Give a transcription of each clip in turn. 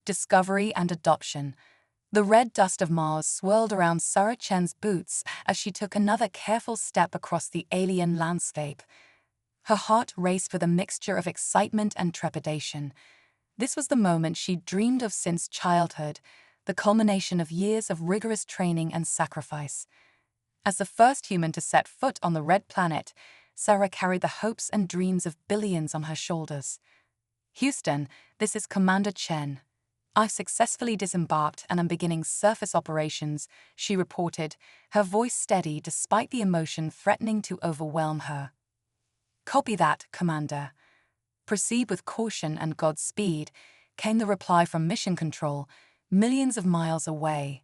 discovery and adoption. The red dust of Mars swirled around Sarah Chen's boots as she took another careful step across the alien landscape. Her heart raced with a mixture of excitement and trepidation. This was the moment she'd dreamed of since childhood, the culmination of years of rigorous training and sacrifice. As the first human to set foot on the Red Planet, Sarah carried the hopes and dreams of billions on her shoulders. "Houston, this is Commander Chen. I've successfully disembarked and am beginning surface operations," she reported, her voice steady despite the emotion threatening to overwhelm her. "Copy that, Commander. Proceed with caution and Godspeed," came the reply from Mission Control, millions of miles away.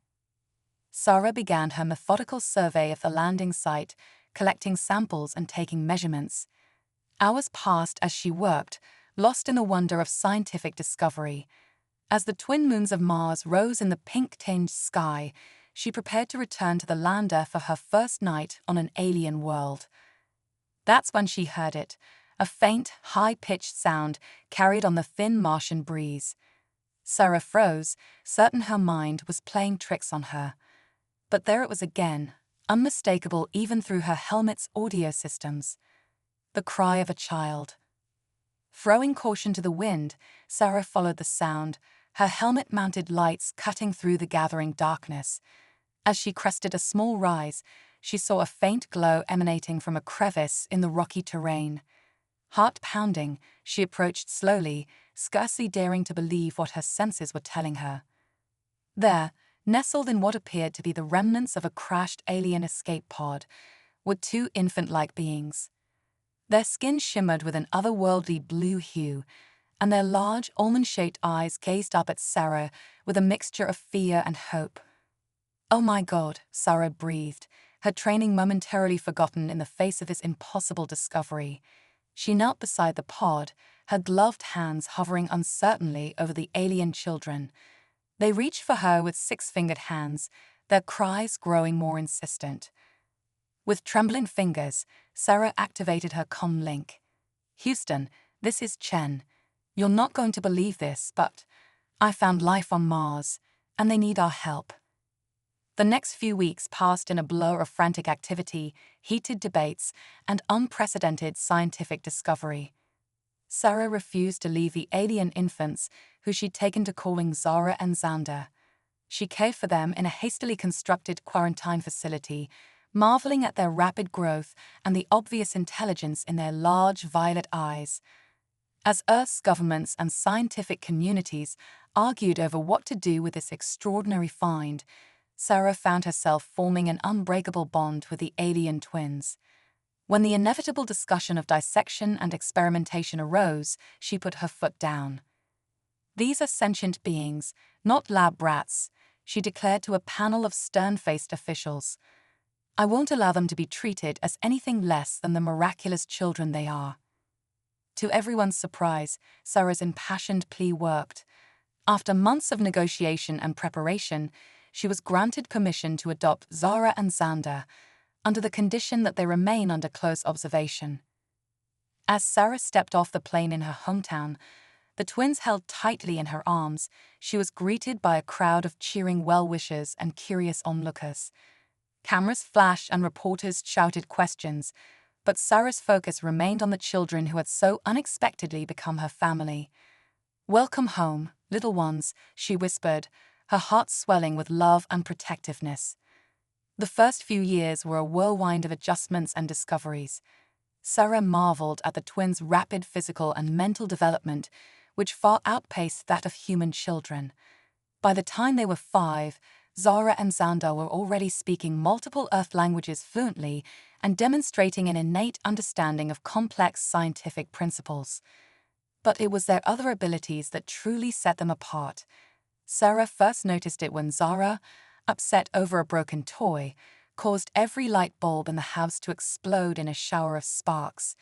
Sarah began her methodical survey of the landing site, collecting samples and taking measurements. Hours passed as she worked, lost in the wonder of scientific discovery. As the twin moons of Mars rose in the pink-tinged sky, she prepared to return to the lander for her first night on an alien world. That's when she heard it, a faint, high-pitched sound carried on the thin Martian breeze. Sarah froze, certain her mind was playing tricks on her. But there it was again, unmistakable even through her helmet's audio systems. The cry of a child. Throwing caution to the wind, Sarah followed the sound, her helmet-mounted lights cutting through the gathering darkness. As she crested a small rise, she saw a faint glow emanating from a crevice in the rocky terrain. Heart pounding, she approached slowly, scarcely daring to believe what her senses were telling her. There, nestled in what appeared to be the remnants of a crashed alien escape pod, were two infant-like beings. Their skin shimmered with an otherworldly blue hue, and their large, almond-shaped eyes gazed up at Sarah with a mixture of fear and hope. "Oh my God," Sarah breathed, her training momentarily forgotten in the face of this impossible discovery. She knelt beside the pod, her gloved hands hovering uncertainly over the alien children. They reached for her with six-fingered hands, their cries growing more insistent. With trembling fingers, Sarah activated her comm link. "Houston, this is Chen. You're not going to believe this, but I found life on Mars, and they need our help." The next few weeks passed in a blur of frantic activity, heated debates, and unprecedented scientific discovery. Sarah refused to leave the alien infants, who she'd taken to calling Zara and Xander. She cared for them in a hastily constructed quarantine facility, marveling at their rapid growth and the obvious intelligence in their large violet eyes. As Earth's governments and scientific communities argued over what to do with this extraordinary find, Sarah found herself forming an unbreakable bond with the alien twins. When the inevitable discussion of dissection and experimentation arose, she put her foot down. "These are sentient beings, not lab rats," she declared to a panel of stern-faced officials. "I won't allow them to be treated as anything less than the miraculous children they are." To everyone's surprise, Sarah's impassioned plea worked. After months of negotiation and preparation, she was granted permission to adopt Zara and Xander, under the condition that they remain under close observation. As Sarah stepped off the plane in her hometown, the twins held tightly in her arms. She was greeted by a crowd of cheering well-wishers and curious onlookers. Cameras flashed and reporters shouted questions, but Sarah's focus remained on the children who had so unexpectedly become her family. "Welcome home, little ones," she whispered, her heart swelling with love and protectiveness. The first few years were a whirlwind of adjustments and discoveries. Sarah marveled at the twins' rapid physical and mental development, which far outpaced that of human children. By the time they were 5, Zara and Xander were already speaking multiple Earth languages fluently and demonstrating an innate understanding of complex scientific principles. But it was their other abilities that truly set them apart. Sarah first noticed it when Zara, upset over a broken toy, caused every light bulb in the house to explode in a shower of sparks.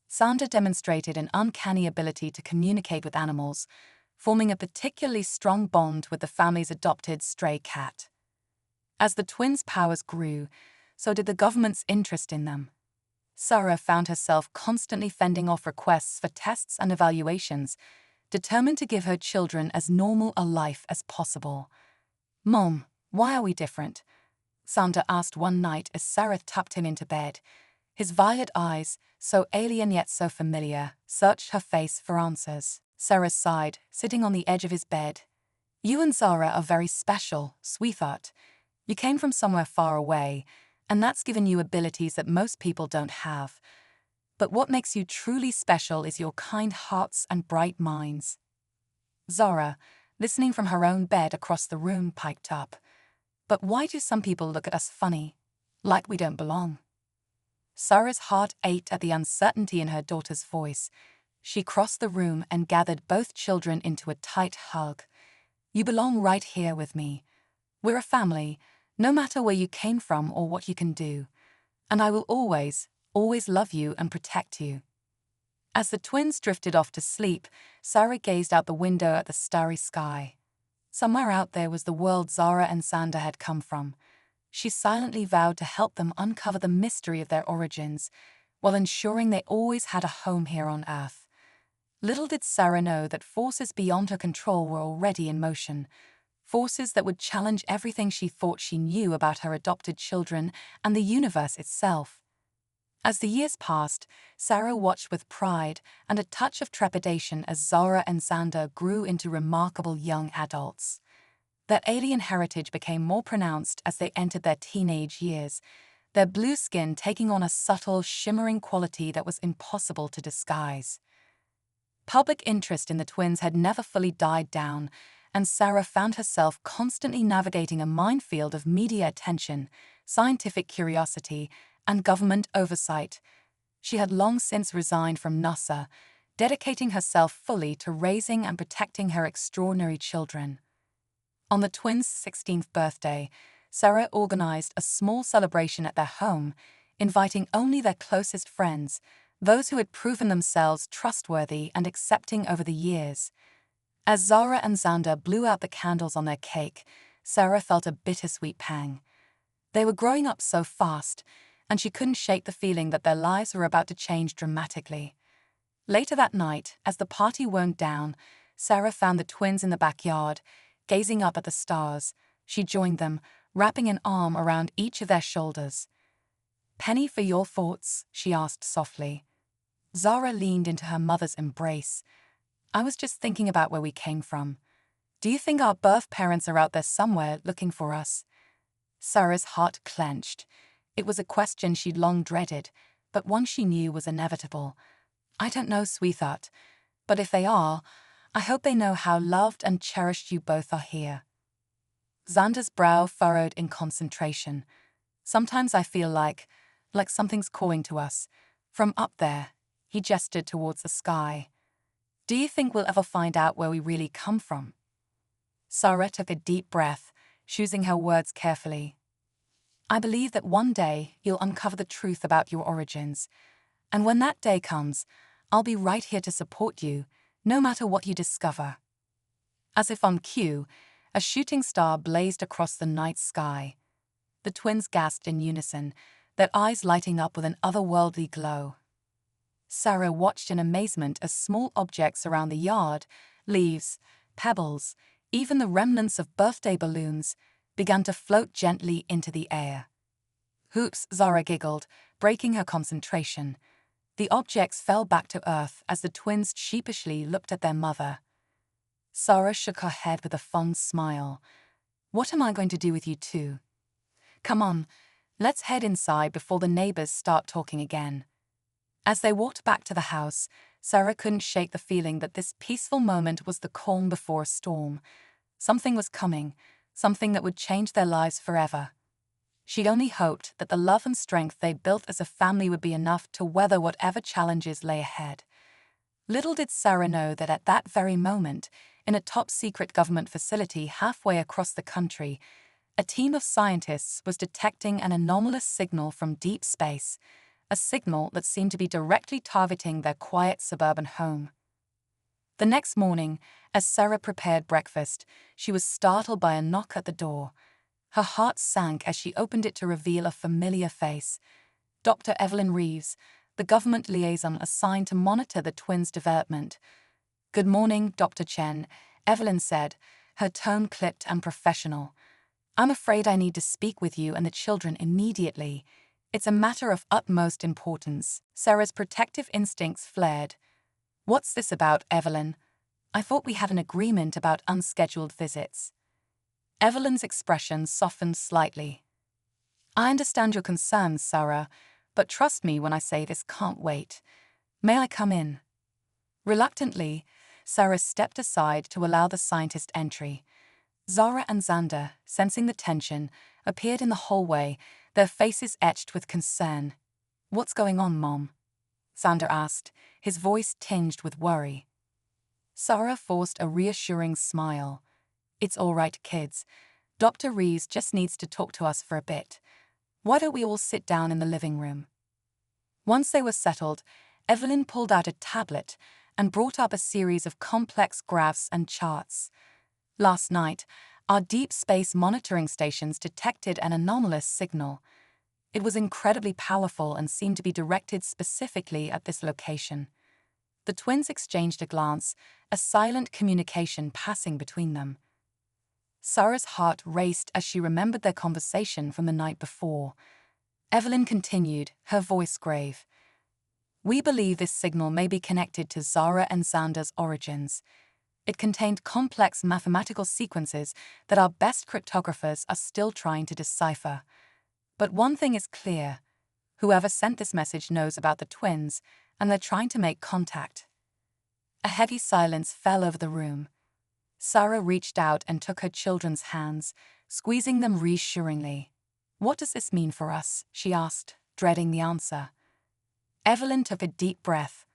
Xander demonstrated an uncanny ability to communicate with animals, forming a particularly strong bond with the family's adopted stray cat. As the twins' powers grew, so did the government's interest in them. Sarah found herself constantly fending off requests for tests and evaluations, determined to give her children as normal a life as possible. "Mom, why are we different?" Sander asked one night as Sarah tucked him into bed. His violet eyes, so alien yet so familiar, searched her face for answers. Sarah sighed, sitting on the edge of his bed. "You and Zara are very special, sweetheart. You came from somewhere far away, and that's given you abilities that most people don't have. But what makes you truly special is your kind hearts and bright minds." Zara, listening from her own bed across the room, piped up. "But why do some people look at us funny, like we don't belong?" Sarah's heart ached at the uncertainty in her daughter's voice. She crossed the room and gathered both children into a tight hug. "You belong right here with me. We're a family, no matter where you came from or what you can do. And I will always, always love you and protect you." As the twins drifted off to sleep, Sarah gazed out the window at the starry sky. Somewhere out there was the world Zara and Sander had come from. She silently vowed to help them uncover the mystery of their origins, while ensuring they always had a home here on Earth. Little did Sarah know that forces beyond her control were already in motion, forces that would challenge everything she thought she knew about her adopted children and the universe itself. As the years passed, Sarah watched with pride and a touch of trepidation as Zara and Sander grew into remarkable young adults. Their alien heritage became more pronounced as they entered their teenage years, their blue skin taking on a subtle, shimmering quality that was impossible to disguise. Public interest in the twins had never fully died down, and Sarah found herself constantly navigating a minefield of media attention, scientific curiosity, and government oversight. She had long since resigned from NASA, dedicating herself fully to raising and protecting her extraordinary children. On the twins' 16th birthday, Sarah organized a small celebration at their home, inviting only their closest friends, those who had proven themselves trustworthy and accepting over the years. As Zara and Xander blew out the candles on their cake, Sarah felt a bittersweet pang. They were growing up so fast, and she couldn't shake the feeling that their lives were about to change dramatically. Later that night, as the party wound down, Sarah found the twins in the backyard, gazing up at the stars. She joined them, wrapping an arm around each of their shoulders. "Penny, for your thoughts?" she asked softly. Zara leaned into her mother's embrace. "I was just thinking about where we came from. Do you think our birth parents are out there somewhere looking for us?" Sarah's heart clenched. It was a question she'd long dreaded, but one she knew was inevitable. "I don't know, sweetheart, but if they are, I hope they know how loved and cherished you both are here." Xander's brow furrowed in concentration. "Sometimes I feel like something's calling to us. From up there," he gestured towards the sky. "Do you think we'll ever find out where we really come from?" Sarah took a deep breath, choosing her words carefully. "I believe that one day you'll uncover the truth about your origins. And when that day comes, I'll be right here to support you, no matter what you discover." As if on cue, a shooting star blazed across the night sky. The twins gasped in unison, their eyes lighting up with an otherworldly glow. Sarah watched in amazement as small objects around the yard, leaves, pebbles, even the remnants of birthday balloons, began to float gently into the air. "Hoops," Zara giggled, breaking her concentration. The objects fell back to earth as the twins sheepishly looked at their mother. Sarah shook her head with a fond smile. "What am I going to do with you two? Come on, let's head inside before the neighbors start talking again." As they walked back to the house, Sarah couldn't shake the feeling that this peaceful moment was the calm before a storm. Something was coming, something that would change their lives forever. She'd only hoped that the love and strength they built as a family would be enough to weather whatever challenges lay ahead. Little did Sarah know that at that very moment, in a top-secret government facility halfway across the country, a team of scientists was detecting an anomalous signal from deep space, a signal that seemed to be directly targeting their quiet suburban home. The next morning, as Sarah prepared breakfast, she was startled by a knock at the door. Her heart sank as she opened it to reveal a familiar face. Dr. Evelyn Reeves, the government liaison assigned to monitor the twins' development. Good morning, Dr. Chen, Evelyn said, her tone clipped and professional. I'm afraid I need to speak with you and the children immediately. It's a matter of utmost importance. Sarah's protective instincts flared. What's this about, Evelyn? I thought we had an agreement about unscheduled visits. Evelyn's expression softened slightly. I understand your concerns, Sarah, but trust me when I say this can't wait. May I come in? Reluctantly, Sarah stepped aside to allow the scientist entry. Zara and Xander, sensing the tension, appeared in the hallway, their faces etched with concern. What's going on, Mom? Xander asked, his voice tinged with worry. Sarah forced a reassuring smile. It's all right, kids. Dr. Rees just needs to talk to us for a bit. Why don't we all sit down in the living room? Once they were settled, Evelyn pulled out a tablet and brought up a series of complex graphs and charts. Last night, our deep space monitoring stations detected an anomalous signal. It was incredibly powerful and seemed to be directed specifically at this location. The twins exchanged a glance, a silent communication passing between them. Sarah's heart raced as she remembered their conversation from the night before. Evelyn continued, her voice grave. We believe this signal may be connected to Zara and Xander's origins. It contained complex mathematical sequences that our best cryptographers are still trying to decipher. But one thing is clear. Whoever sent this message knows about the twins, and they're trying to make contact. A heavy silence fell over the room. Sarah reached out and took her children's hands, squeezing them reassuringly. What does this mean for us? She asked, dreading the answer. Evelyn took a deep breath.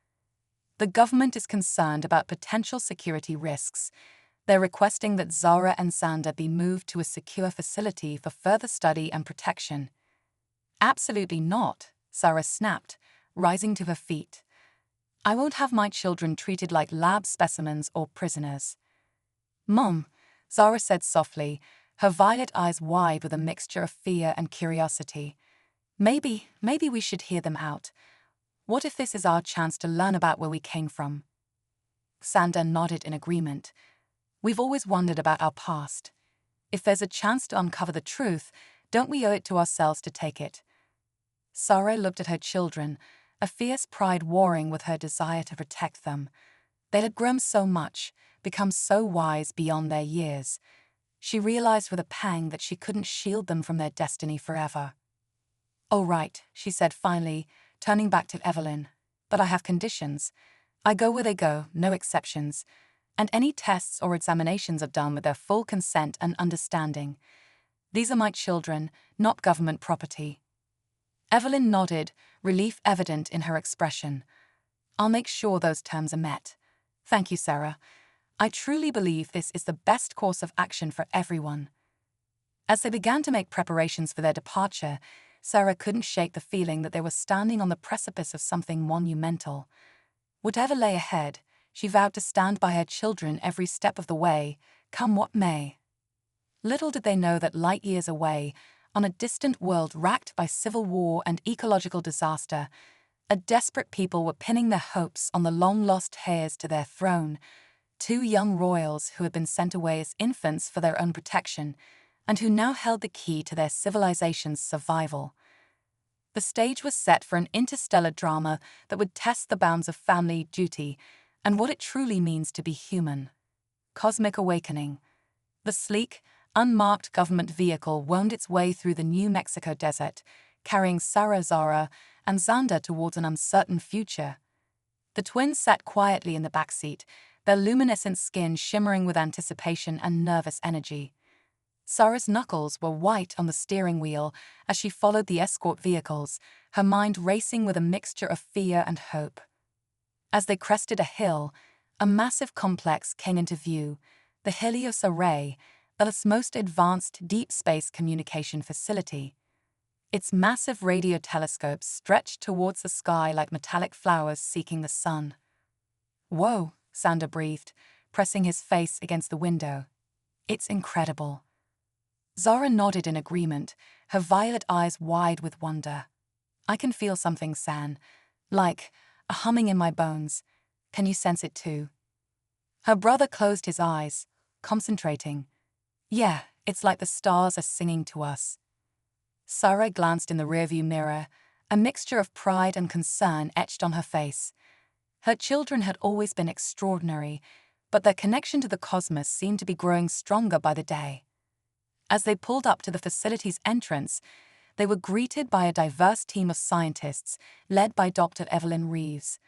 The government is concerned about potential security risks. They're requesting that Zara and Xander be moved to a secure facility for further study and protection. Absolutely not, Sarah snapped, rising to her feet. I won't have my children treated like lab specimens or prisoners. Mom, Zara said softly, her violet eyes wide with a mixture of fear and curiosity. Maybe we should hear them out. What if this is our chance to learn about where we came from? Xander nodded in agreement. We've always wondered about our past. If there's a chance to uncover the truth, don't we owe it to ourselves to take it? Sarah looked at her children, a fierce pride warring with her desire to protect them. They had grown so much, become so wise beyond their years. She realized with a pang that she couldn't shield them from their destiny forever. All right, she said finally, turning back to Evelyn. But I have conditions. I go where they go, no exceptions. And any tests or examinations are done with their full consent and understanding. These are my children, not government property. Evelyn nodded, relief evident in her expression. I'll make sure those terms are met. Thank you, Sarah. I truly believe this is the best course of action for everyone. As they began to make preparations for their departure, Sarah couldn't shake the feeling that they were standing on the precipice of something monumental. Whatever lay ahead, she vowed to stand by her children every step of the way, come what may. Little did they know that light years away, on a distant world racked by civil war and ecological disaster, a desperate people were pinning their hopes on the long-lost heirs to their throne, two young royals who had been sent away as infants for their own protection, and who now held the key to their civilization's survival. The stage was set for an interstellar drama that would test the bounds of family duty and what it truly means to be human. Cosmic Awakening. The sleek, unmarked government vehicle wound its way through the New Mexico desert, carrying Sarah, Zara, and Xander towards an uncertain future. The twins sat quietly in the backseat, their luminescent skin shimmering with anticipation and nervous energy. Sarah's knuckles were white on the steering wheel as she followed the escort vehicles, her mind racing with a mixture of fear and hope. As they crested a hill, a massive complex came into view, the Helios Array, Earth's most advanced deep space communication facility. Its massive radio telescopes stretched towards the sky like metallic flowers seeking the sun. Whoa, Xander breathed, pressing his face against the window. It's incredible. Zara nodded in agreement, her violet eyes wide with wonder. I can feel something, San. Like a humming in my bones. Can you sense it too? Her brother closed his eyes, concentrating. Yeah, it's like the stars are singing to us. Sarah glanced in the rearview mirror, a mixture of pride and concern etched on her face. Her children had always been extraordinary, but their connection to the cosmos seemed to be growing stronger by the day. As they pulled up to the facility's entrance, they were greeted by a diverse team of scientists led by Dr. Evelyn Reeves.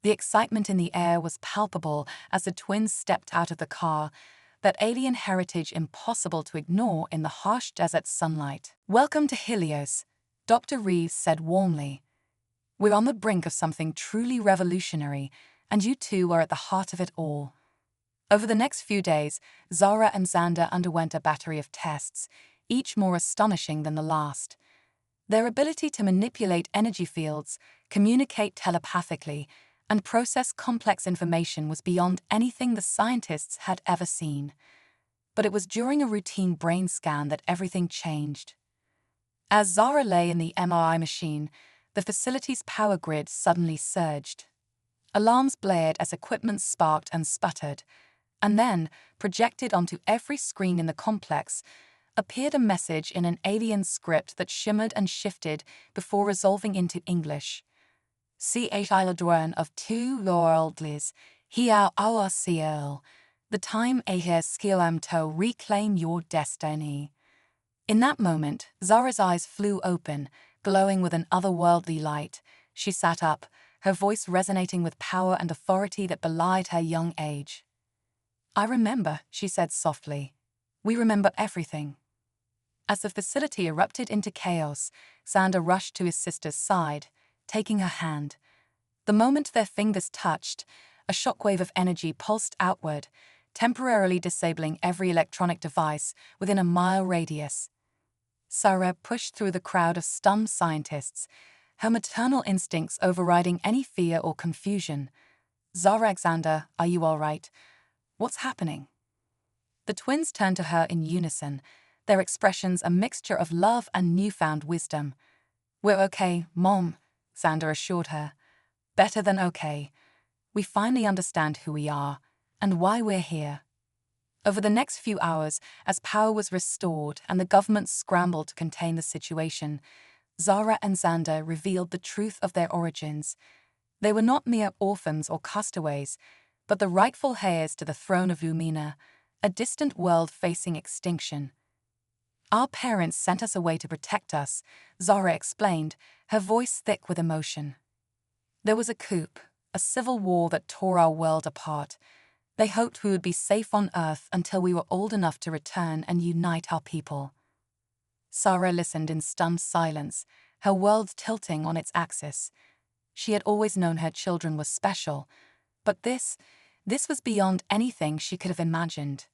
The excitement in the air was palpable as the twins stepped out of the car, that alien heritage impossible to ignore in the harsh desert sunlight. "Welcome to Helios," Dr. Reeves said warmly. "We're on the brink of something truly revolutionary, and you two are at the heart of it all." Over the next few days, Zara and Xander underwent a battery of tests, each more astonishing than the last. Their ability to manipulate energy fields, communicate telepathically, and process complex information was beyond anything the scientists had ever seen. But it was during a routine brain scan that everything changed. As Zara lay in the MRI machine, the facility's power grid suddenly surged. Alarms blared as equipment sparked and sputtered, and then, projected onto every screen in the complex, appeared a message in an alien script that shimmered and shifted before resolving into English. "CHI Ladron of two worldlies, here our seal. The time ahir skillam to reclaim your destiny." In that moment, Zara's eyes flew open, glowing with an otherworldly light. She sat up, her voice resonating with power and authority that belied her young age. "I remember," she said softly. "We remember everything." As the facility erupted into chaos, Xander rushed to his sister's side, taking her hand. The moment their fingers touched, a shockwave of energy pulsed outward, temporarily disabling every electronic device within a mile radius. Sarah pushed through the crowd of stunned scientists, her maternal instincts overriding any fear or confusion. "Zara, Xander, are you all right? What's happening?" The twins turned to her in unison, their expressions a mixture of love and newfound wisdom. "We're okay, Mom," Xander assured her. "Better than okay. We finally understand who we are and why we're here." Over the next few hours, as power was restored and the government scrambled to contain the situation, Zara and Xander revealed the truth of their origins. They were not mere orphans or castaways, but the rightful heirs to the throne of Lumina, a distant world facing extinction. "Our parents sent us away to protect us," Zara explained, her voice thick with emotion. "There was a coup, a civil war that tore our world apart. They hoped we would be safe on Earth until we were old enough to return and unite our people." Sarah listened in stunned silence, her world tilting on its axis. She had always known her children were special, but this was beyond anything she could have imagined.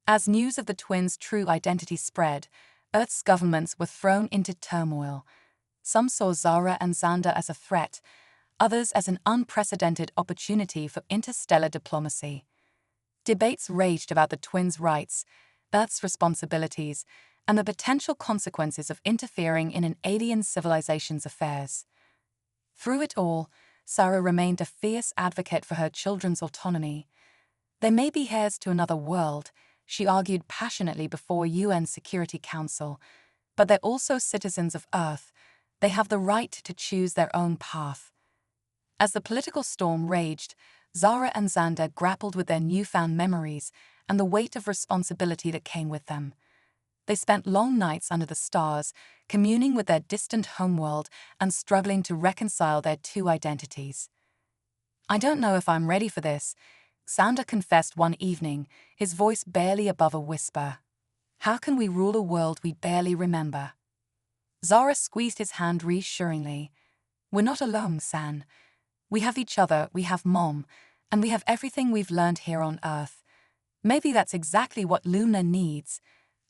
As news of the twins' true identity spread, Earth's governments were thrown into turmoil. Some saw Zara and Xander as a threat, others as an unprecedented opportunity for interstellar diplomacy. Debates raged about the twins' rights, Earth's responsibilities, and the potential consequences of interfering in an alien civilization's affairs. Through it all, Sarah remained a fierce advocate for her children's autonomy. "They may be heirs to another world," she argued passionately before UN Security Council, "but they're also citizens of Earth. They have the right to choose their own path." As the political storm raged, Zara and Xander grappled with their newfound memories and the weight of responsibility that came with them. They spent long nights under the stars, communing with their distant homeworld and struggling to reconcile their two identities. "I don't know if I'm ready for this," Xander confessed one evening, his voice barely above a whisper. "How can we rule a world we barely remember?" Zara squeezed his hand reassuringly. "We're not alone, San. We have each other, we have Mom, and we have everything we've learned here on Earth. Maybe that's exactly what Luna needs,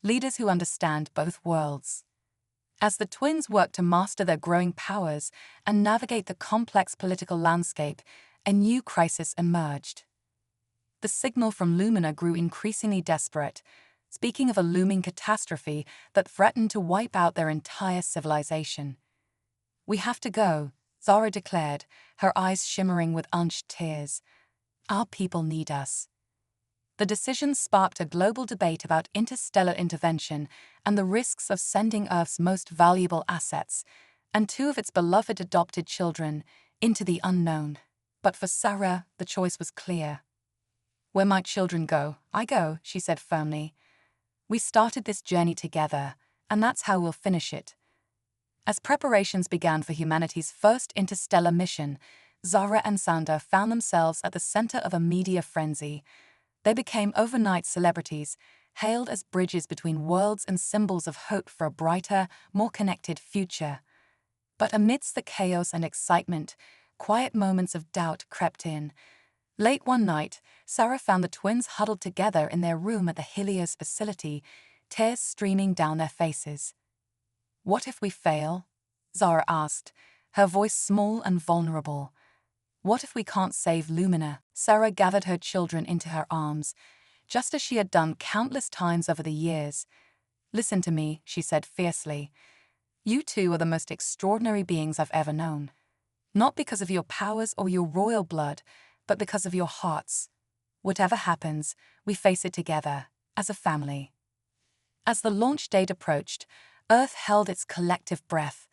leaders who understand both worlds." As the twins worked to master their growing powers and navigate the complex political landscape, a new crisis emerged. The signal from Lumina grew increasingly desperate, speaking of a looming catastrophe that threatened to wipe out their entire civilization. "We have to go," Zara declared, her eyes shimmering with unshed tears. Our people need us. The decision sparked a global debate about interstellar intervention and the risks of sending Earth's most valuable assets, and two of its beloved adopted children, into the unknown. But for Sarah, the choice was clear. "Where my children go, I go," she said firmly. "We started this journey together, and that's how we'll finish it." As preparations began for humanity's first interstellar mission, Zara and Sander found themselves at the center of a media frenzy. They became overnight celebrities, hailed as bridges between worlds and symbols of hope for a brighter, more connected future. But amidst the chaos and excitement, quiet moments of doubt crept in. Late one night, Sarah found the twins huddled together in their room at the Helios facility, tears streaming down their faces. "What if we fail?" Zara asked, her voice small and vulnerable. "What if we can't save Lumina?" Sarah gathered her children into her arms, just as she had done countless times over the years. "Listen to me," she said fiercely. "You two are the most extraordinary beings I've ever known. Not because of your powers or your royal blood, but because of your hearts. Whatever happens, we face it together, as a family." As the launch date approached, Earth held its collective breath.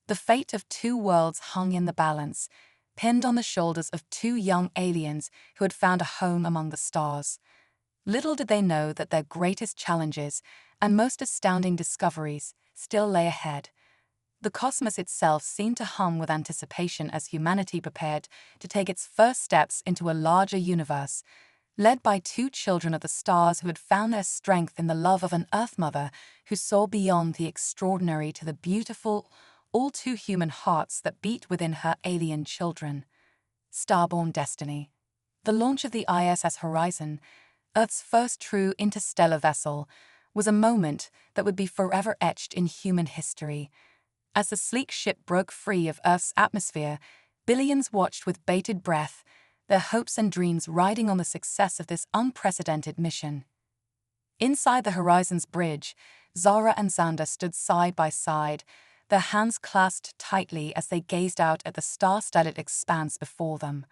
The fate of two worlds hung in the balance, pinned on the shoulders of two young aliens who had found a home among the stars. Little did they know that their greatest challenges and most astounding discoveries still lay ahead. The cosmos itself seemed to hum with anticipation as humanity prepared to take its first steps into a larger universe, led by two children of the stars who had found their strength in the love of an Earth mother who saw beyond the extraordinary to the beautiful, all-too-human hearts that beat within her alien children. Starborn Destiny. The launch of the ISS Horizon, Earth's first true interstellar vessel, was a moment that would be forever etched in human history. As the sleek ship broke free of Earth's atmosphere, billions watched with bated breath, their hopes and dreams riding on the success of this unprecedented mission. Inside the Horizon's bridge, Zara and Xander stood side by side, their hands clasped tightly as they gazed out at the star-studded expanse before them.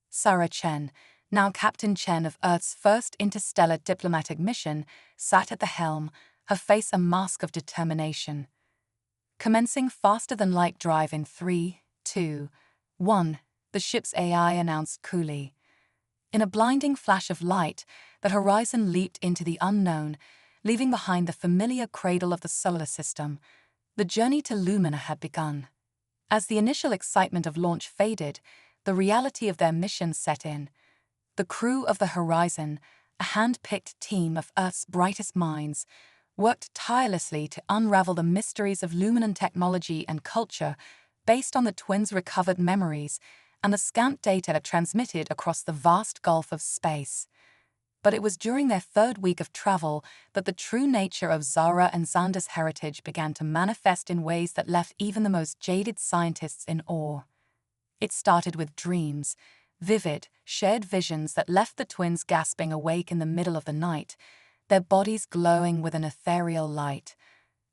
Sarah Chen, now Captain Chen of Earth's first interstellar diplomatic mission, sat at the helm, her face a mask of determination. Commencing faster-than-light drive in 3, 2, 1, the ship's AI announced coolly. In a blinding flash of light, the Horizon leaped into the unknown, leaving behind the familiar cradle of the solar system. The journey to Lumina had begun. As the initial excitement of launch faded, the reality of their mission set in. The crew of the Horizon, a hand-picked team of Earth's brightest minds, worked tirelessly to unravel the mysteries of Luminan technology and culture based on the twins' recovered memories and the scant data transmitted across the vast gulf of space. But it was during their third week of travel that the true nature of Zara and Xander's heritage began to manifest in ways that left even the most jaded scientists in awe. It started with dreams, vivid, shared visions that left the twins gasping awake in the middle of the night, their bodies glowing with an ethereal light.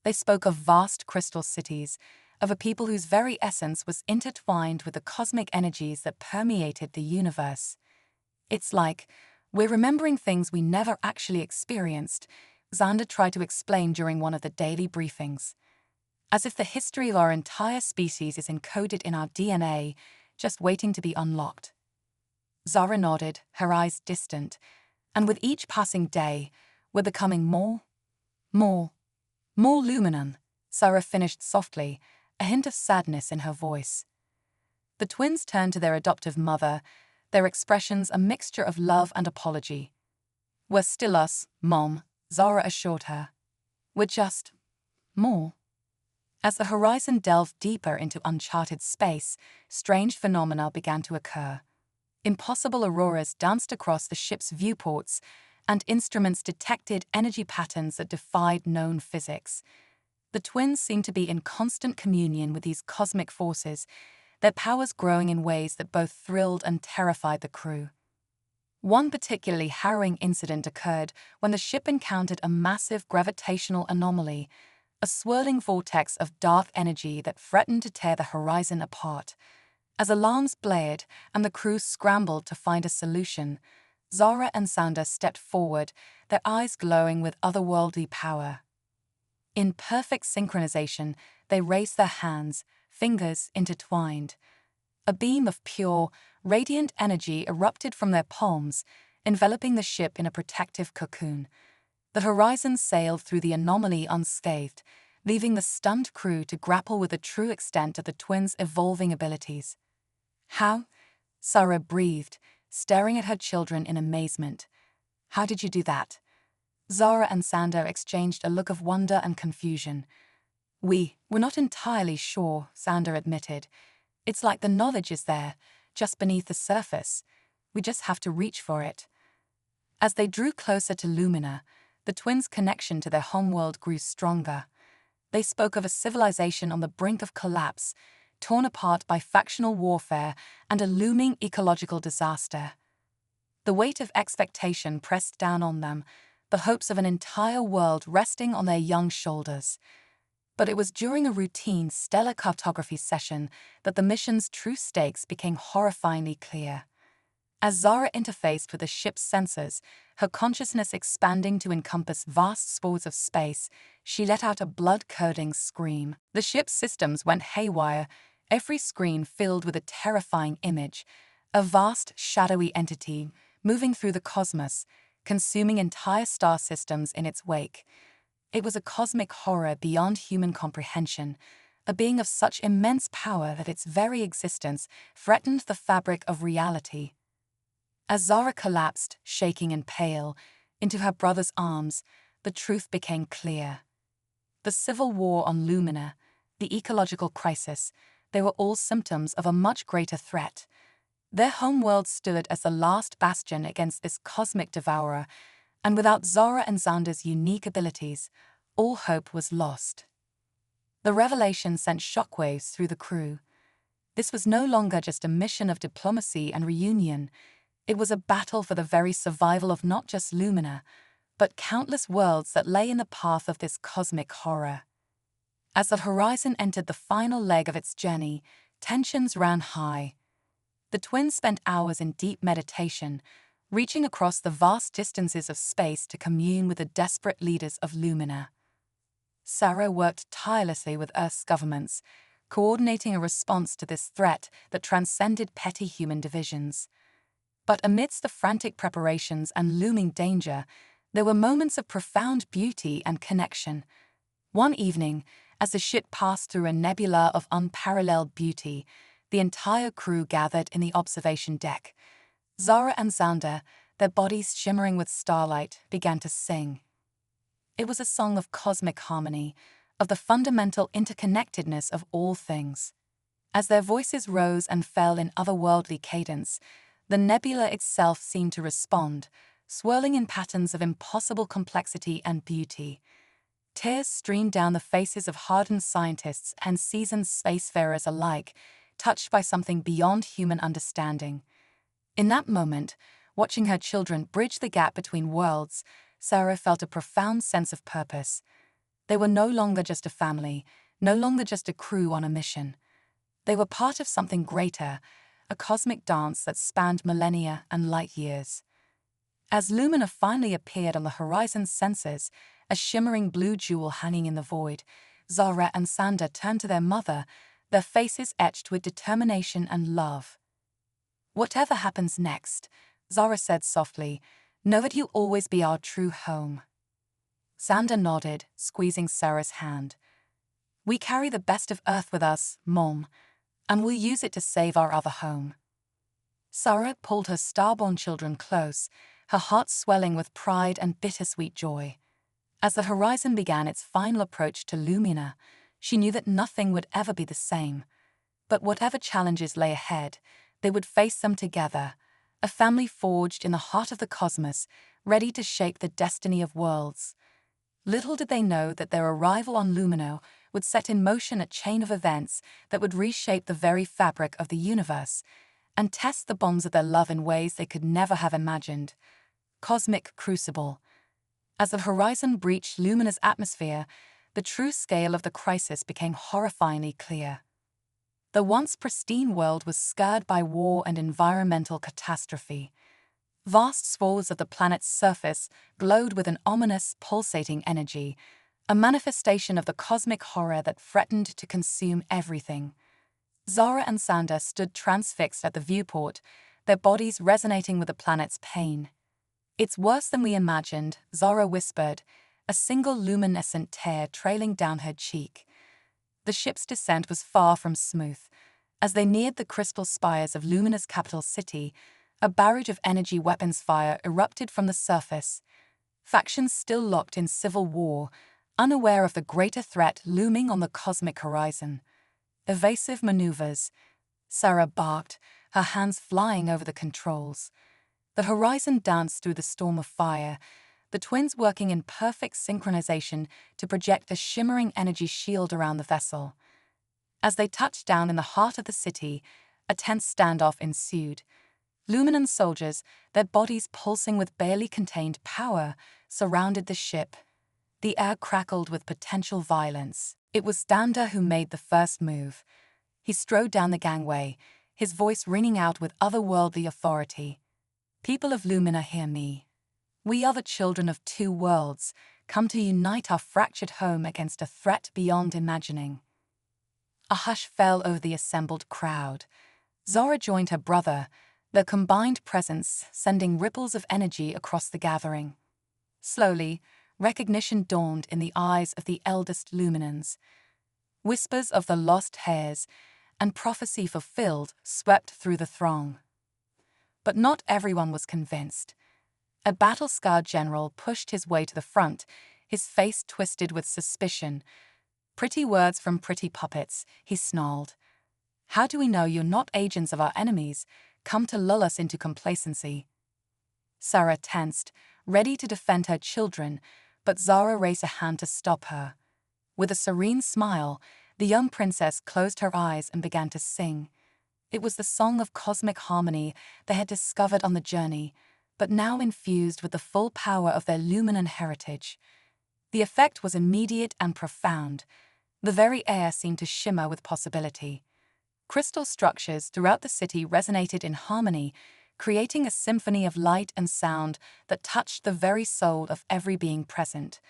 They spoke of vast crystal cities, of a people whose very essence was intertwined with the cosmic energies that permeated the universe. "It's like we're remembering things we never actually experienced," Xander tried to explain during one of the daily briefings. "As if the history of our entire species is encoded in our DNA, just waiting to be unlocked." Zara nodded, her eyes distant, and with each passing day, we're becoming more Luminan, Sarah finished softly, a hint of sadness in her voice. The twins turned to their adoptive mother, their expressions a mixture of love and apology. "We're still us, Mom," Zara assured her. "We're just more." As the Horizon delved deeper into uncharted space, strange phenomena began to occur. Impossible auroras danced across the ship's viewports, and instruments detected energy patterns that defied known physics. The twins seemed to be in constant communion with these cosmic forces, their powers growing in ways that both thrilled and terrified the crew. One particularly harrowing incident occurred when the ship encountered a massive gravitational anomaly, a swirling vortex of dark energy that threatened to tear the Horizon apart. As alarms blared and the crew scrambled to find a solution, Zara and Xander stepped forward, their eyes glowing with otherworldly power. In perfect synchronization, they raised their hands, fingers intertwined. A beam of pure, radiant energy erupted from their palms, enveloping the ship in a protective cocoon. The Horizon sailed through the anomaly unscathed, leaving the stunned crew to grapple with the true extent of the twins' evolving abilities. "How?" Sarah breathed, staring at her children in amazement. "How did you do that?" Zara and Xander exchanged a look of wonder and confusion. We're not entirely sure," Xander admitted. "It's like the knowledge is there, just beneath the surface. We just have to reach for it." As they drew closer to Lumina, the twins' connection to their homeworld grew stronger. They spoke of a civilization on the brink of collapse, torn apart by factional warfare and a looming ecological disaster. The weight of expectation pressed down on them, the hopes of an entire world resting on their young shoulders. But it was during a routine stellar cartography session that the mission's true stakes became horrifyingly clear. As Zara interfaced with the ship's sensors, her consciousness expanding to encompass vast swaths of space, she let out a blood-curdling scream. The ship's systems went haywire, every screen filled with a terrifying image, a vast, shadowy entity moving through the cosmos, consuming entire star systems in its wake. It was a cosmic horror beyond human comprehension, a being of such immense power that its very existence threatened the fabric of reality. As Zara collapsed, shaking and pale, into her brother's arms, the truth became clear. The civil war on Lumina, the ecological crisis, they were all symptoms of a much greater threat. Their homeworld stood as the last bastion against this cosmic devourer, and without Zara and Xander's unique abilities, all hope was lost. The revelation sent shockwaves through the crew. This was no longer just a mission of diplomacy and reunion. It was a battle for the very survival of not just Lumina, but countless worlds that lay in the path of this cosmic horror. As the Horizon entered the final leg of its journey, tensions ran high. The twins spent hours in deep meditation, reaching across the vast distances of space to commune with the desperate leaders of Lumina. Sarah worked tirelessly with Earth's governments, coordinating a response to this threat that transcended petty human divisions. But amidst the frantic preparations and looming danger, there were moments of profound beauty and connection. One evening, as the ship passed through a nebula of unparalleled beauty, the entire crew gathered in the observation deck. Zara and Xander, their bodies shimmering with starlight, began to sing. It was a song of cosmic harmony, of the fundamental interconnectedness of all things. As their voices rose and fell in otherworldly cadence, the nebula itself seemed to respond, swirling in patterns of impossible complexity and beauty. Tears streamed down the faces of hardened scientists and seasoned spacefarers alike, touched by something beyond human understanding. In that moment, watching her children bridge the gap between worlds, Sarah felt a profound sense of purpose. They were no longer just a family, no longer just a crew on a mission. They were part of something greater, a cosmic dance that spanned millennia and light years. As Lumina finally appeared on the Horizon's sensors, a shimmering blue jewel hanging in the void, Zara and Xander turned to their mother, their faces etched with determination and love. "Whatever happens next," Zara said softly, "know that you'll always be our true home." Xander nodded, squeezing Sarah's hand. "We carry the best of Earth with us, Mom, and we'll use it to save our other home." Sarah pulled her starborn children close, her heart swelling with pride and bittersweet joy. As the Horizon began its final approach to Lumina, she knew that nothing would ever be the same. But whatever challenges lay ahead, they would face them together, a family forged in the heart of the cosmos, ready to shape the destiny of worlds. Little did they know that their arrival on Lumino would set in motion a chain of events that would reshape the very fabric of the universe and test the bonds of their love in ways they could never have imagined. Cosmic Crucible. As the Horizon breached Lumina's atmosphere, the true scale of the crisis became horrifyingly clear. The once pristine world was scarred by war and environmental catastrophe. Vast swathes of the planet's surface glowed with an ominous, pulsating energy, a manifestation of the cosmic horror that threatened to consume everything. Zara and Sander stood transfixed at the viewport, their bodies resonating with the planet's pain. "It's worse than we imagined," Zara whispered, a single luminescent tear trailing down her cheek. The ship's descent was far from smooth. As they neared the crystal spires of Lumina's capital city, a barrage of energy weapons fire erupted from the surface. Factions still locked in civil war, unaware of the greater threat looming on the cosmic horizon. Evasive maneuvers. Sarah barked, her hands flying over the controls. The horizon danced through the storm of fire, the twins working in perfect synchronization to project a shimmering energy shield around the vessel. As they touched down in the heart of the city, a tense standoff ensued. Luminan soldiers, their bodies pulsing with barely contained power, surrounded the ship. The air crackled with potential violence. It was Sander who made the first move. He strode down the gangway, his voice ringing out with otherworldly authority. "People of Lumina, hear me. We are the children of two worlds, come to unite our fractured home against a threat beyond imagining." A hush fell over the assembled crowd. Zara joined her brother, their combined presence sending ripples of energy across the gathering. Slowly, recognition dawned in the eyes of the eldest Luminans. Whispers of the lost heirs and prophecy fulfilled swept through the throng. But not everyone was convinced. A battle-scarred general pushed his way to the front, his face twisted with suspicion. "Pretty words from pretty puppets," he snarled. "How do we know you're not agents of our enemies, come to lull us into complacency?" Sarah tensed, ready to defend her children, but Zara raised a hand to stop her. With a serene smile, the young princess closed her eyes and began to sing. It was the song of cosmic harmony they had discovered on the journey, but now infused with the full power of their Luminan heritage. The effect was immediate and profound. The very air seemed to shimmer with possibility. Crystal structures throughout the city resonated in harmony, creating a symphony of light and sound that touched the very soul of every being present.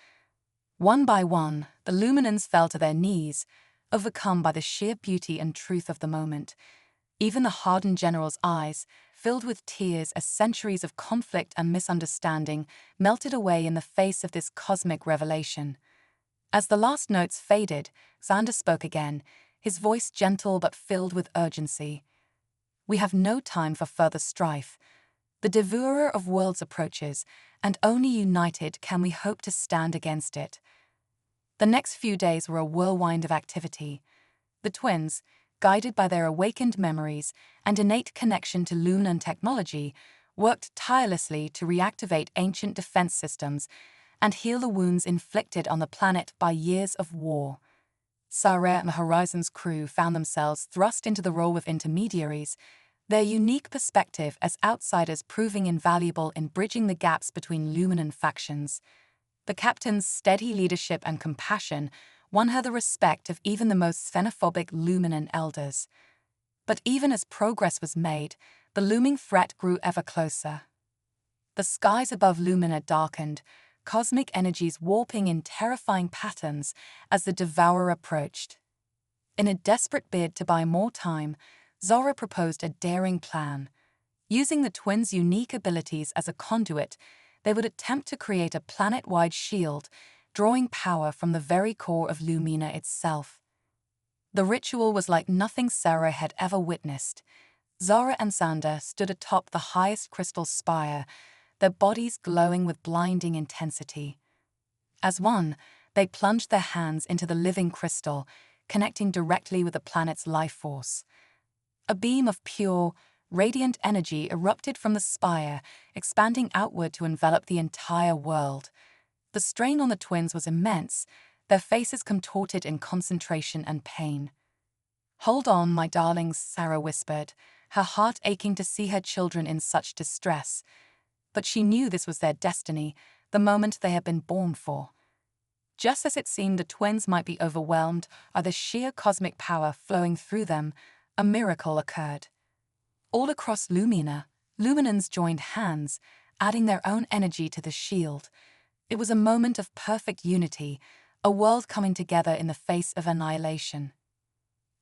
One by one, the Luminans fell to their knees, overcome by the sheer beauty and truth of the moment. Even the hardened general's eyes, filled with tears as centuries of conflict and misunderstanding melted away in the face of this cosmic revelation. As the last notes faded, Sander spoke again, his voice gentle but filled with urgency. "We have no time for further strife. The devourer of worlds approaches, and only united can we hope to stand against it." The next few days were a whirlwind of activity. The twins, guided by their awakened memories and innate connection to Luminan technology, worked tirelessly to reactivate ancient defense systems and heal the wounds inflicted on the planet by years of war. Sarah and the Horizon's crew found themselves thrust into the role of intermediaries, their unique perspective as outsiders proving invaluable in bridging the gaps between Luminan factions. The captain's steady leadership and compassion won her the respect of even the most xenophobic Luminan elders. But even as progress was made, the looming threat grew ever closer. The skies above Lumina darkened, cosmic energies warping in terrifying patterns as the devourer approached. In a desperate bid to buy more time, Zara proposed a daring plan. Using the twins' unique abilities as a conduit, they would attempt to create a planet-wide shield, drawing power from the very core of Lumina itself. The ritual was like nothing Sarah had ever witnessed. Zara and Sander stood atop the highest crystal spire, their bodies glowing with blinding intensity. As one, they plunged their hands into the living crystal, connecting directly with the planet's life force. A beam of pure, radiant energy erupted from the spire, expanding outward to envelop the entire world. The strain on the twins was immense, their faces contorted in concentration and pain. "Hold on, my darlings," Sarah whispered, her heart aching to see her children in such distress. But she knew this was their destiny, the moment they had been born for. Just as it seemed the twins might be overwhelmed by the sheer cosmic power flowing through them, a miracle occurred. All across Lumina, Luminans joined hands, adding their own energy to the shield. It was a moment of perfect unity, a world coming together in the face of annihilation.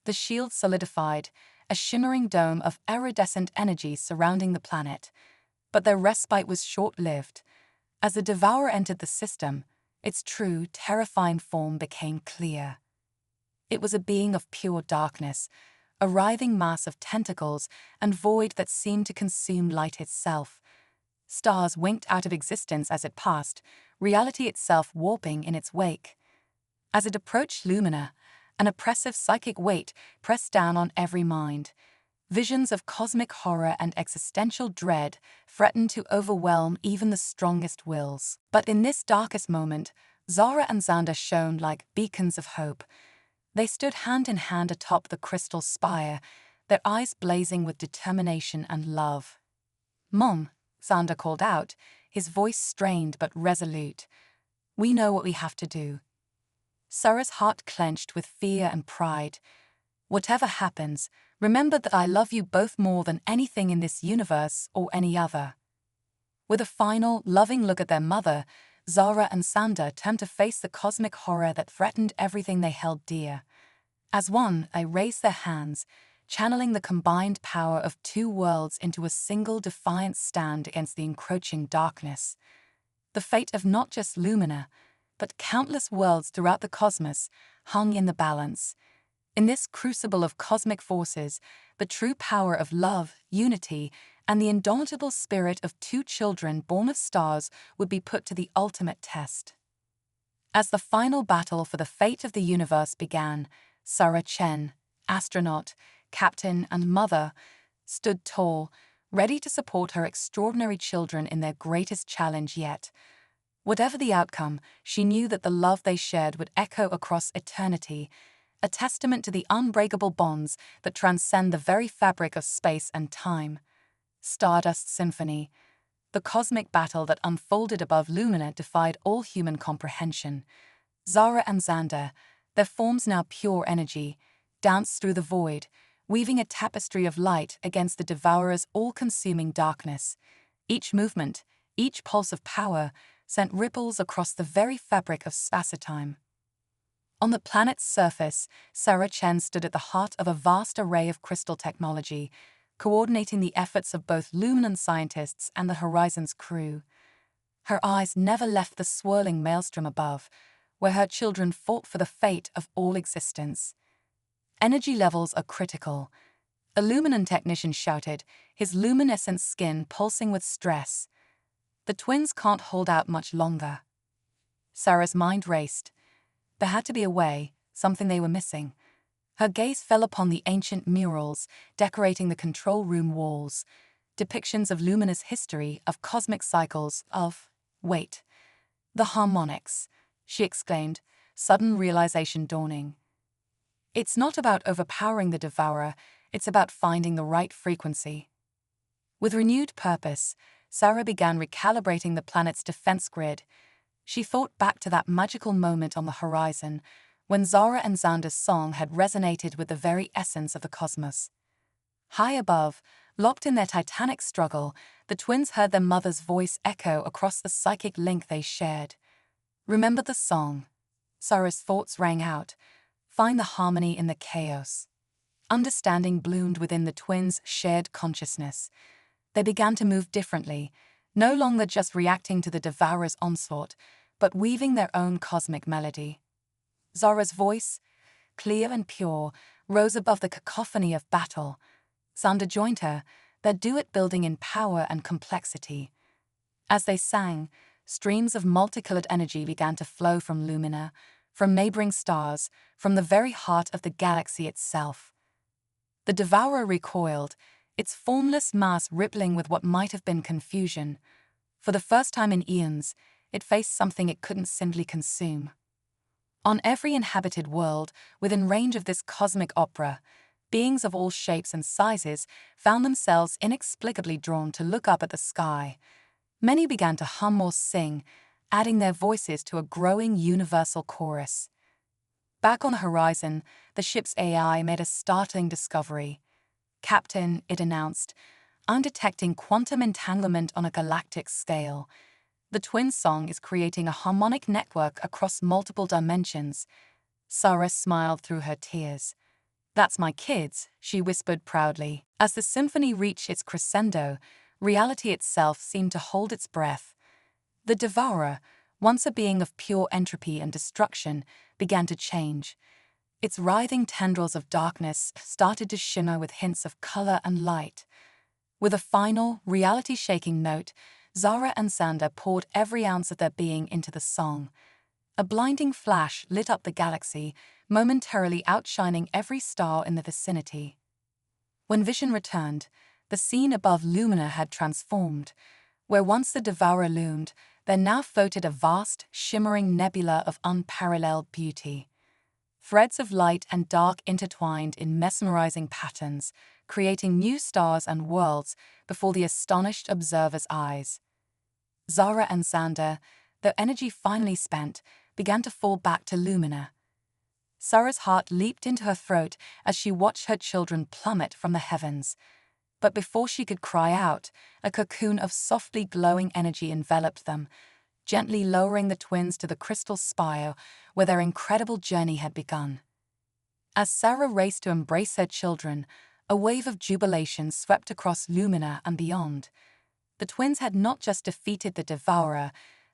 The shield solidified, a shimmering dome of iridescent energy surrounding the planet. But their respite was short-lived. As the Devourer entered the system, its true, terrifying form became clear. It was a being of pure darkness, a writhing mass of tentacles and void that seemed to consume light itself. Stars winked out of existence as it passed, reality itself warping in its wake. As it approached Lumina, an oppressive psychic weight pressed down on every mind. Visions of cosmic horror and existential dread threatened to overwhelm even the strongest wills. But in this darkest moment, Zara and Xander shone like beacons of hope. They stood hand in hand atop the crystal spire, their eyes blazing with determination and love. "Mom," Xander called out, his voice strained but resolute. "We know what we have to do." Zara's heart clenched with fear and pride. "Whatever happens, remember that I love you both more than anything in this universe or any other." With a final, loving look at their mother, Zara and Xander turned to face the cosmic horror that threatened everything they held dear. As one, they raised their hands, channeling the combined power of two worlds into a single defiant stand against the encroaching darkness. The fate of not just Lumina, but countless worlds throughout the cosmos hung in the balance. In this crucible of cosmic forces, the true power of love, unity, and the indomitable spirit of two children born of stars would be put to the ultimate test. As the final battle for the fate of the universe began, Sarah Chen, astronaut, captain, and mother, stood tall, ready to support her extraordinary children in their greatest challenge yet. Whatever the outcome, she knew that the love they shared would echo across eternity, a testament to the unbreakable bonds that transcend the very fabric of space and time. Stardust Symphony. The cosmic battle that unfolded above Lumina defied all human comprehension. Zara and Xander, their forms now pure energy, danced through the void, weaving a tapestry of light against the Devourer's all-consuming darkness. Each movement, each pulse of power, sent ripples across the very fabric of space-time. On the planet's surface, Sarah Chen stood at the heart of a vast array of crystal technology, coordinating the efforts of both Luminan scientists and the Horizon's crew. Her eyes never left the swirling maelstrom above, where her children fought for the fate of all existence. "Energy levels are critical," a Luminan technician shouted, his luminescent skin pulsing with stress. "The twins can't hold out much longer." Sarah's mind raced. There had to be a way, something they were missing. Her gaze fell upon the ancient murals decorating the control room walls, depictions of Lumina's history, of cosmic cycles, wait, the harmonics, she exclaimed, sudden realization dawning. "It's not about overpowering the Devourer, it's about finding the right frequency." With renewed purpose, Sarah began recalibrating the planet's defense grid. She thought back to that magical moment on the horizon, when Zara and Xander's song had resonated with the very essence of the cosmos. High above, locked in their titanic struggle, the twins heard their mother's voice echo across the psychic link they shared. "Remember the song." Zara's thoughts rang out. "Find the harmony in the chaos." Understanding bloomed within the twins' shared consciousness. They began to move differently, no longer just reacting to the Devourer's onslaught, but weaving their own cosmic melody. Zara's voice, clear and pure, rose above the cacophony of battle. Xander joined her, their duet building in power and complexity. As they sang, streams of multicolored energy began to flow from Lumina, from neighboring stars, from the very heart of the galaxy itself. The Devourer recoiled, its formless mass rippling with what might have been confusion. For the first time in eons, it faced something it couldn't simply consume. On every inhabited world, within range of this cosmic opera, beings of all shapes and sizes found themselves inexplicably drawn to look up at the sky. Many began to hum or sing, adding their voices to a growing universal chorus. Back on the horizon, the ship's AI made a startling discovery. "Captain," it announced, "I'm detecting quantum entanglement on a galactic scale. The twin song is creating a harmonic network across multiple dimensions." Sarah smiled through her tears. "That's my kids," she whispered proudly. As the symphony reached its crescendo, reality itself seemed to hold its breath. The Devourer, once a being of pure entropy and destruction, began to change. Its writhing tendrils of darkness started to shimmer with hints of color and light. With a final, reality-shaking note, Zara and Sander poured every ounce of their being into the song. A blinding flash lit up the galaxy, momentarily outshining every star in the vicinity. When vision returned, the scene above Lumina had transformed. Where once the Devourer loomed, there now floated a vast, shimmering nebula of unparalleled beauty. Threads of light and dark intertwined in mesmerizing patterns, creating new stars and worlds before the astonished observer's eyes. Zara and Sander, their energy finally spent, began to fall back to Lumina. Sarah's heart leaped into her throat as she watched her children plummet from the heavens. But before she could cry out, a cocoon of softly glowing energy enveloped them, gently lowering the twins to the crystal spire where their incredible journey had begun. As Sarah raced to embrace her children, a wave of jubilation swept across Lumina and beyond. The twins had not just defeated the Devourer,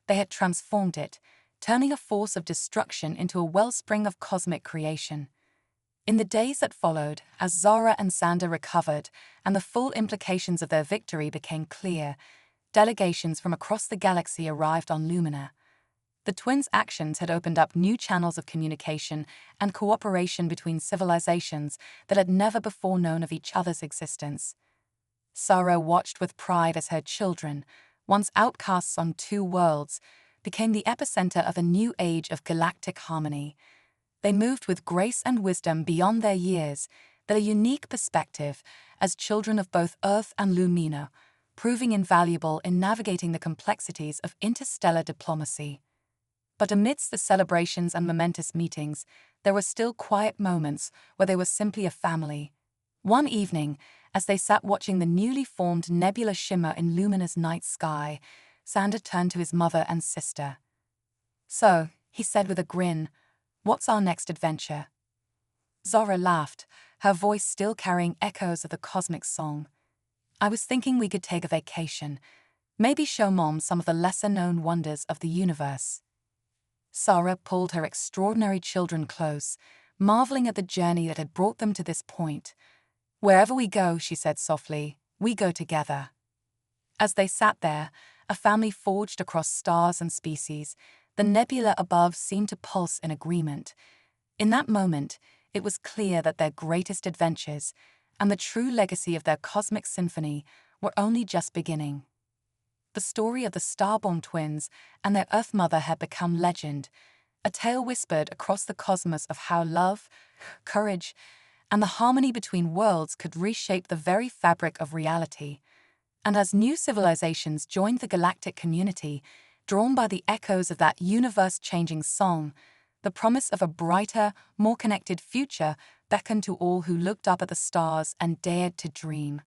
they had transformed it, turning a force of destruction into a wellspring of cosmic creation. In the days that followed, as Zara and Sander recovered and the full implications of their victory became clear, delegations from across the galaxy arrived on Lumina. The twins' actions had opened up new channels of communication and cooperation between civilizations that had never before known of each other's existence. Sarah watched with pride as her children, once outcasts on two worlds, became the epicenter of a new age of galactic harmony. They moved with grace and wisdom beyond their years, their unique perspective as children of both Earth and Lumina, proving invaluable in navigating the complexities of interstellar diplomacy. But amidst the celebrations and momentous meetings, there were still quiet moments where they were simply a family. One evening, as they sat watching the newly formed nebula shimmer in Lumina's night sky, Sander turned to his mother and sister. "So," he said with a grin, "what's our next adventure?" Zara laughed, her voice still carrying echoes of the cosmic song. "I was thinking we could take a vacation, maybe show Mom some of the lesser-known wonders of the universe." Sarah pulled her extraordinary children close, marveling at the journey that had brought them to this point. "Wherever we go," she said softly, "we go together." As they sat there, a family forged across stars and species, the nebula above seemed to pulse in agreement. In that moment, it was clear that their greatest adventures and the true legacy of their cosmic symphony were only just beginning. The story of the Starborn twins and their Earth mother had become legend, a tale whispered across the cosmos of how love, courage, and the harmony between worlds could reshape the very fabric of reality. And as new civilizations joined the galactic community, drawn by the echoes of that universe-changing song, the promise of a brighter, more connected future beckoned to all who looked up at the stars and dared to dream.